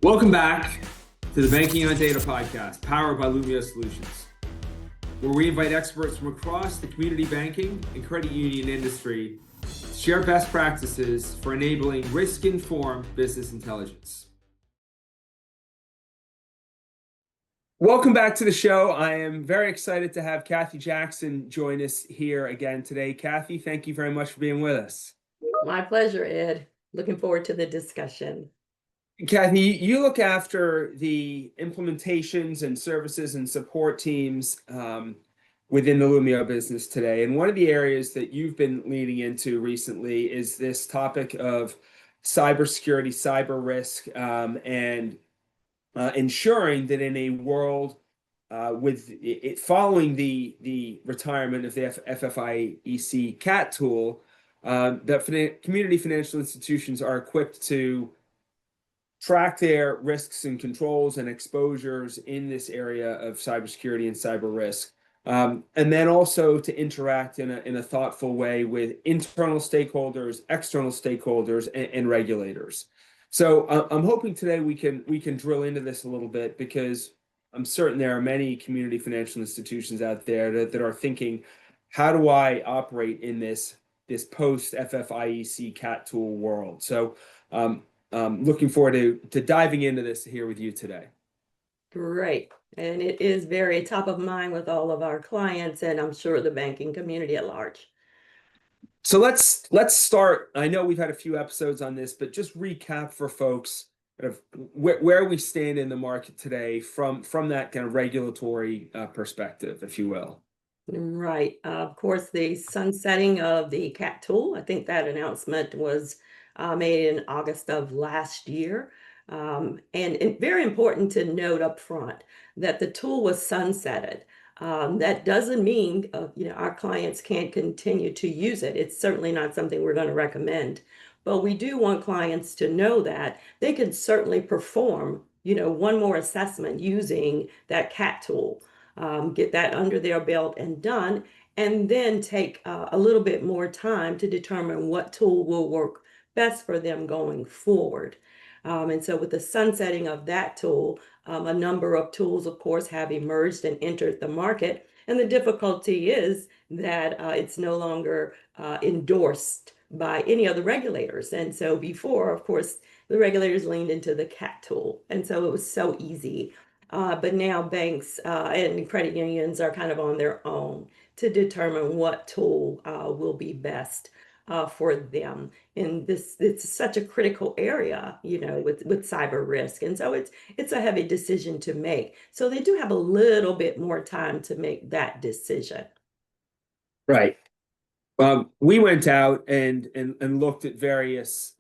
Welcome back to the Banking on Data podcast, powered by Lumio Solutions, where we invite experts from across the community banking and credit union industry to share best practices for enabling risk-informed business intelligence. Welcome back to the show. I am very excited to have Cathy Jackson join us here again today. Cathy, thank you very much for being with us. My pleasure, Ed. Looking forward to the discussion. Cathy, you look after the implementations and services and support teams within the Lumio business today. And one of the areas that you've been leading into recently is this topic of cybersecurity, cyber risk, and ensuring that in a world with it following the retirement of the FFIEC CAT tool, that community financial institutions are equipped to track their risks and controls and exposures in this area of cybersecurity and cyber risk, and then also to interact in a thoughtful way with internal stakeholders, external stakeholders, and regulators. So I'm hoping today we can drill into this a little bit, because I'm certain there are many community financial institutions out there that are thinking, how do I operate in this post FFIEC CAT tool world? So looking forward to diving into this here with you today. Great. And it is very top of mind with all of our clients, and I'm sure the banking community at large. So let's start. I know we've had a few episodes on this, but just recap for folks kind of where we stand in the market today from that kind of regulatory perspective, if you will. Right. Of course, the sunsetting of the CAT tool, I think that announcement was made in August of last year. And very important to note up front that the tool was sunsetted. That doesn't mean our clients can't continue to use it. It's certainly not something we're going to recommend. But we do want clients to know that they can certainly perform, one more assessment using that CAT tool. Get that under their belt and done, and then take a little bit more time to determine what tool will work best for them going forward. And so with the sunsetting of that tool, a number of tools, of course, have emerged and entered the market. And the difficulty is that it's no longer endorsed by any of the regulators. And so before, of course, the regulators leaned into the CAT tool. And so it was so easy. But now banks and credit unions are kind of on their own to determine what tool will be best for them. And it's such a critical area, with cyber risk. And so it's a heavy decision to make. So they do have a little bit more time to make that decision. Right. We went out and looked at various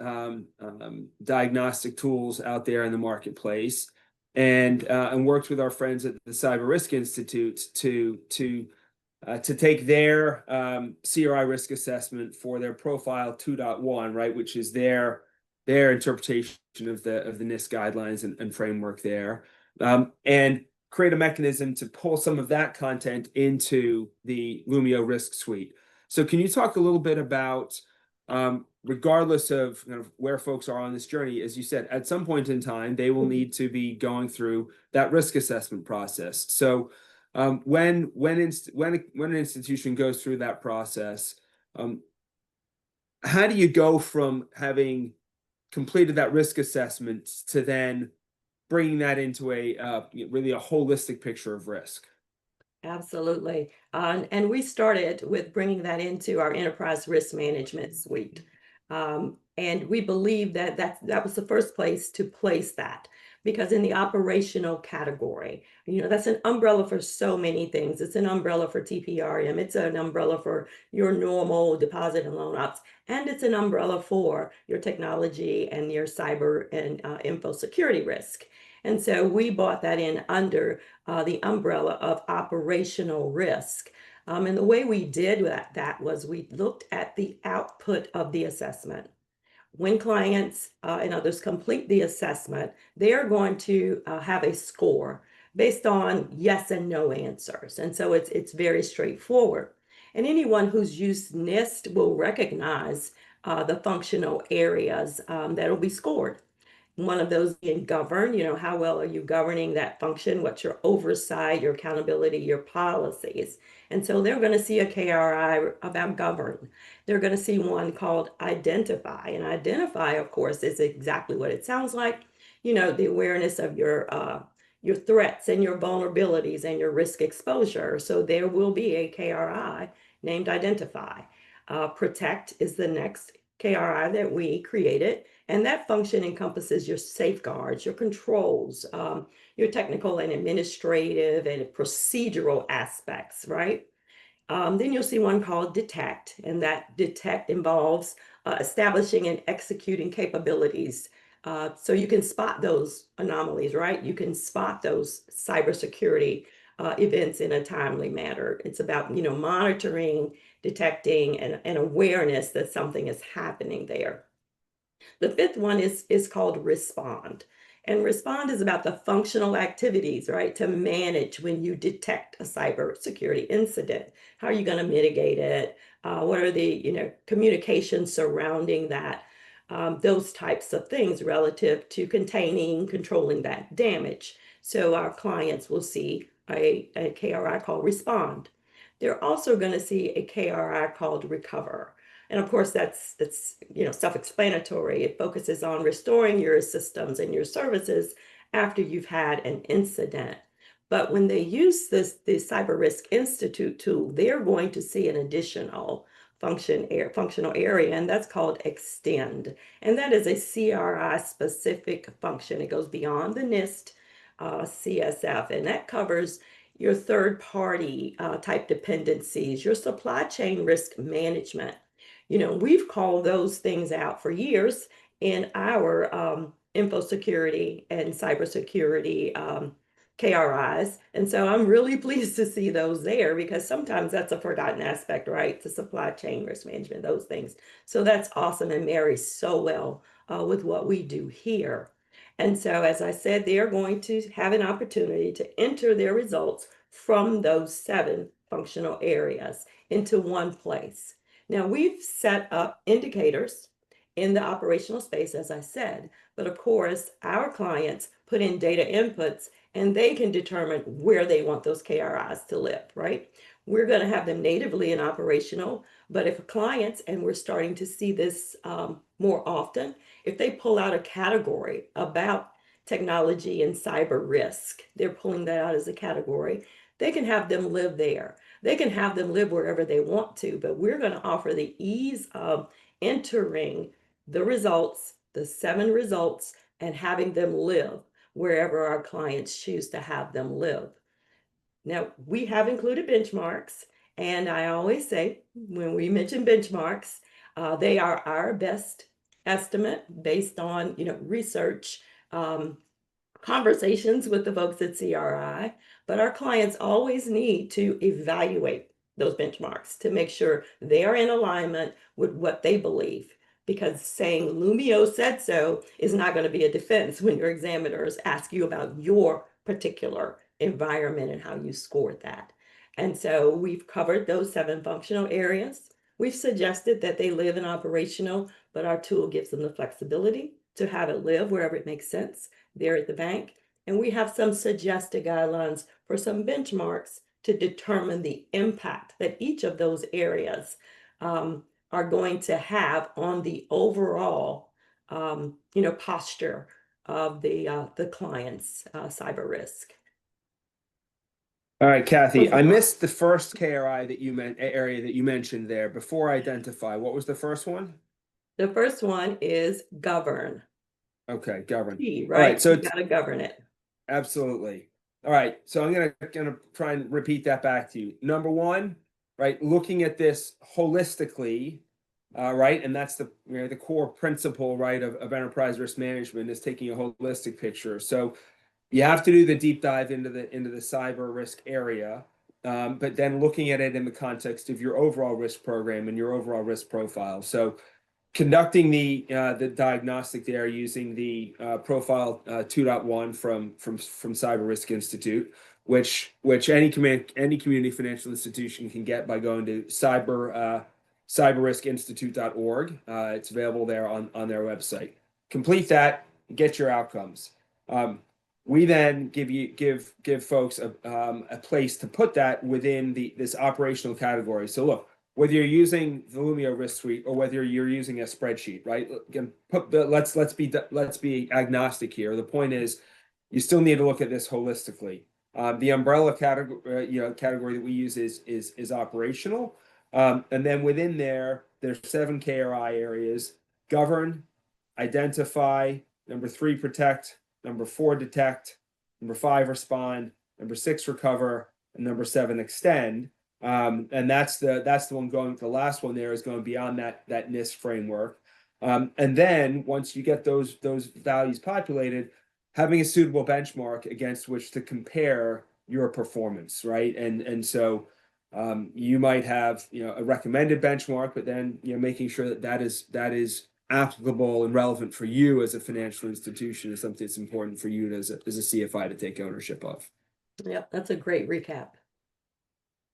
diagnostic tools out there in the marketplace, and worked with our friends at the Cyber Risk Institute to take their CRI risk assessment for their Profile 2.1, right, which is their interpretation of the NIST guidelines and framework there, and create a mechanism to pull some of that content into the Lumio Risk Suite. So can you talk a little bit about, regardless of kind of where folks are on this journey, as you said, at some point in time, they will need to be going through that risk assessment process. So when an institution goes through that process, how do you go from having completed that risk assessment to then bringing that into really a holistic picture of risk? Absolutely. And we started with bringing that into our enterprise risk management suite. And we believe that was the first place to place that, because in the operational category, that's an umbrella for so many things. It's an umbrella for TPRM. It's an umbrella for your normal deposit and loan ops. And it's an umbrella for your technology and your cyber and info security risk. And so we brought that in under the umbrella of operational risk. And the way we did that was we looked at the output of the assessment. When clients and others complete the assessment, they are going to have a score based on yes and no answers. And so it's very straightforward. And anyone who's used NIST will recognize the functional areas that will be scored. one of those being govern, how well are you governing that function? What's your oversight, your accountability, your policies? And so they're going to see a KRI about govern. They're going to see one called identify. And identify, of course, is exactly what it sounds like. The awareness of your threats and your vulnerabilities and your risk exposure. So there will be a KRI named identify. Protect is the next KRI that we created. And that function encompasses your safeguards, your controls, your technical and administrative and procedural aspects, right? Then you'll see one called detect, and that detect involves establishing and executing capabilities. So you can spot those anomalies, right? You can spot those cybersecurity events in a timely manner. It's about, monitoring, detecting, and awareness that something is happening there. The fifth one is called respond. And respond is about the functional activities, right? To manage when you detect a cybersecurity incident. How are you going to mitigate it? What are the communications surrounding that? Those types of things relative to containing, controlling that damage. So our clients will see a KRI called respond. They're also going to see a KRI called recover. And of course, that's self-explanatory. It focuses on restoring your systems and your services after you've had an incident. But when they use the Cyber Risk Institute tool, they're going to see an additional functional area, and that's called extend. And that is a CRI specific function. It goes beyond the NIST CSF, and that covers your third party type dependencies, your supply chain risk management. We've called those things out for years in our info security and cybersecurity KRIs. And so I'm really pleased to see those there, because sometimes that's a forgotten aspect, right? The supply chain risk management, those things. So that's awesome and marries so well with what we do here. And so, as I said, they're going to have an opportunity to enter their results from those 7 functional areas into one place. Now, we've set up indicators in the operational space, as I said, but of course, our clients put in data inputs and they can determine where they want those KRIs to live, right? We're going to have them natively in operational, but if clients, and we're starting to see this more often, if they pull out a category about technology and cyber risk, they're pulling that out as a category, they can have them live there. They can have them live wherever they want to, but we're going to offer the ease of entering the results, the 7 results, and having them live wherever our clients choose to have them live. Now, we have included benchmarks, and I always say when we mention benchmarks, they are our best estimate based on research, conversations with the folks at CRI, but our clients always need to evaluate those benchmarks to make sure they are in alignment with what they believe. Because saying Lumio said so is not going to be a defense when your examiners ask you about your particular environment and how you scored that. And so we've covered those 7 functional areas. We've suggested that they live in operational, but our tool gives them the flexibility to have it live wherever it makes sense there at the bank. And we have some suggested guidelines for some benchmarks to determine the impact that each of those areas are going to have on the overall, posture of the client's cyber risk. All right, Cathy, I missed the first KRI that you area that you mentioned there. Before identify, what was the first one? The first one is govern. Okay, govern. Key, All right, so you got to govern it. Absolutely. All right, so I'm gonna try and repeat that back to you. Number 1, right, looking at this holistically, right, and that's the core principle, right, of enterprise risk management is taking a holistic picture. So you have to do the deep dive into the cyber risk area, but then looking at it in the context of your overall risk program and your overall risk profile. So conducting the diagnostic there using the profile 2.1 from Cyber Risk Institute, which any community financial institution can get by going to cyberriskinstitute.org. It's available there on their website. Complete that. get your outcomes. We then give folks a place to put that within this operational category. So look, whether you're using the Lumio Risk Suite or whether you're using a spreadsheet, right? Again, let's be agnostic here. The point is, you still need to look at this holistically. The umbrella category that we use is operational, and then within there's 7 KRI areas: govern, identify, number 3 protect, number 4 detect, number 5 respond, number 6 recover, and number 7 extend. And that's the one going. The last one there is going beyond that NIST framework. And then once you get those values populated, having a suitable benchmark against which to compare your performance, right? And so you might have a recommended benchmark, but then making sure that is applicable and relevant for you as a financial institution is something that's important for you as a CFI to take ownership of. Yep, that's a great recap.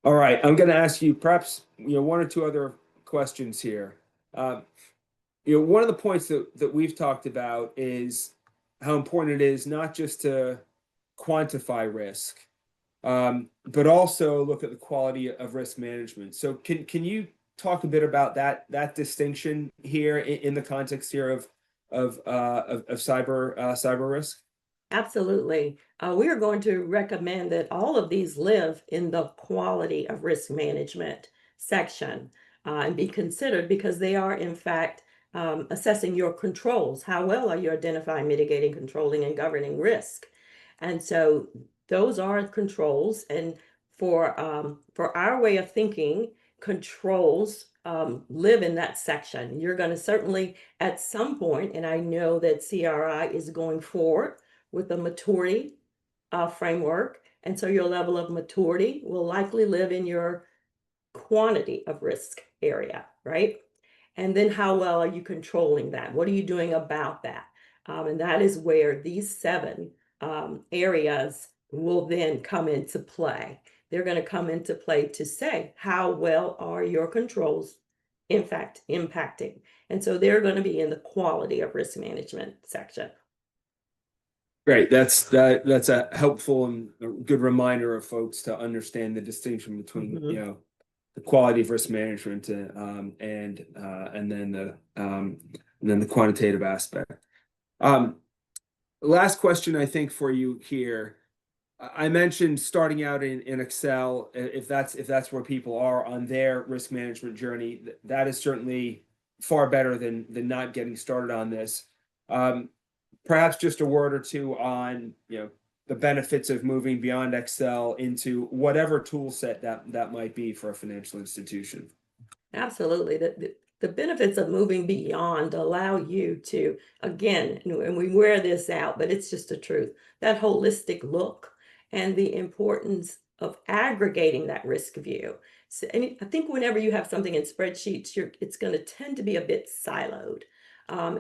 All right, I'm going to ask you perhaps 1 or 2 other questions here. One of the points that we've talked about is how important it is not just to quantify risk, but also look at the quality of risk management. So can you talk a bit about that distinction here in the context here of cyber risk? Absolutely. We are going to recommend that all of these live in the quality of risk management section and be considered, because they are, in fact, assessing your controls. How well are you identifying, mitigating, controlling, and governing risk? And so those are controls. And for our way of thinking, controls live in that section. You're going to certainly at some point, and I know that CRI is going forward with a maturity framework. And so your level of maturity will likely live in your quantity of risk area, right? And then how well are you controlling that? What are you doing about that? And that is where these 7 areas will then come into play. They're going to come into play to say, how well are your controls, in fact, impacting? And so they're going to be in the quality of risk management section. Great. That's a helpful and a good reminder of folks to understand the distinction between the quality of risk management and then the quantitative aspect. Last question I think for you here. I mentioned starting out in Excel. If that's where people are on their risk management journey, that is certainly far better than not getting started on this. Perhaps just a word or 2 on the benefits of moving beyond Excel into whatever tool set that might be for a financial institution. Absolutely. The benefits of moving beyond allow you to, again, and we wear this out, but it's just the truth, that holistic look and the importance of aggregating that risk view. So, and I think whenever you have something in spreadsheets, it's going to tend to be a bit siloed.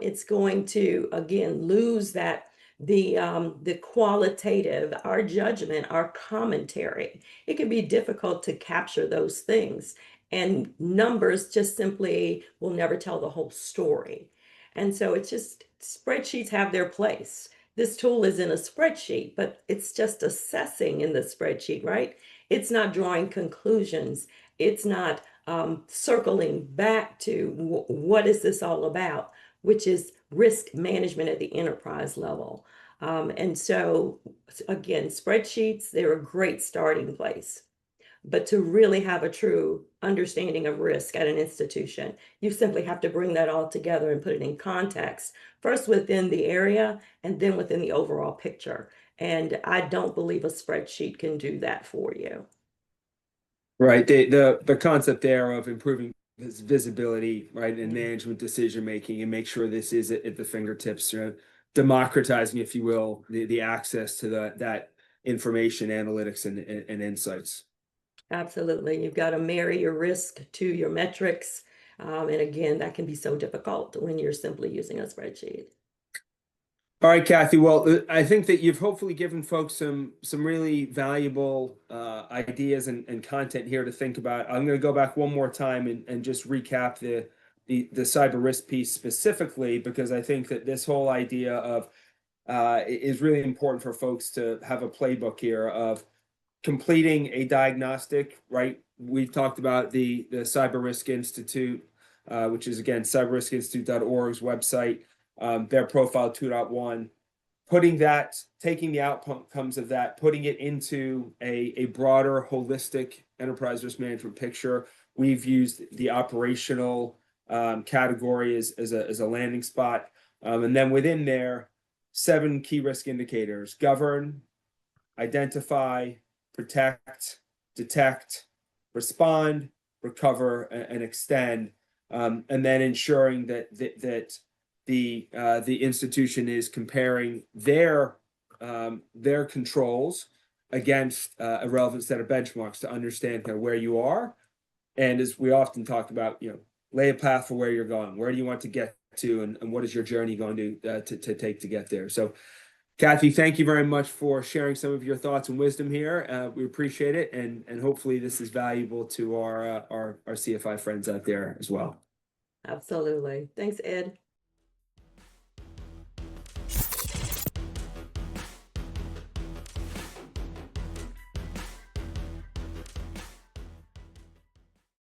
It's going to, again, lose the qualitative, our judgment, our commentary. It can be difficult to capture those things, and numbers just simply will never tell the whole story. And so it's just, spreadsheets have their place. This tool is in a spreadsheet, but it's just assessing in the spreadsheet, right? It's not drawing conclusions. It's not circling back to what is this all about, which is risk management at the enterprise level. And so, again, spreadsheets, they're a great starting place. But to really have a true understanding of risk at an institution, you simply have to bring that all together and put it in context, first within the area and then within the overall picture. And I don't believe a spreadsheet can do that for you. Right. The concept there of improving visibility, right, and management decision making, and make sure this is at the fingertips, democratizing, if you will, the access to that information, analytics, and insights. Absolutely. You've got to marry your risk to your metrics. And again, that can be so difficult when you're simply using a spreadsheet. All right, Cathy. Well, I think that you've hopefully given folks some really valuable ideas and content here to think about. I'm going to go back one more time and just recap the the cyber risk piece specifically, because I think that this whole idea of is really important for folks to have a playbook here of completing a diagnostic, right? We've talked about the Cyber Risk Institute, which is again cyberriskinstitute.org's website, their profile 2.1, taking the outcomes of that, putting it into a broader holistic enterprise risk management picture. We've used the operational category as a landing spot. And then within there, 7 key risk indicators: govern, identify, protect, detect, respond, recover, and extend, and then ensuring that the institution is comparing their controls against a relevant set of benchmarks to understand kind of where you are. And as we often talk about, lay a path for where you're going. Where do you want to get to, and what is your journey going to take to get there? So, Cathy, thank you very much for sharing some of your thoughts and wisdom here. We appreciate it, and hopefully this is valuable to our CFI friends out there as well. Absolutely. Thanks, Ed.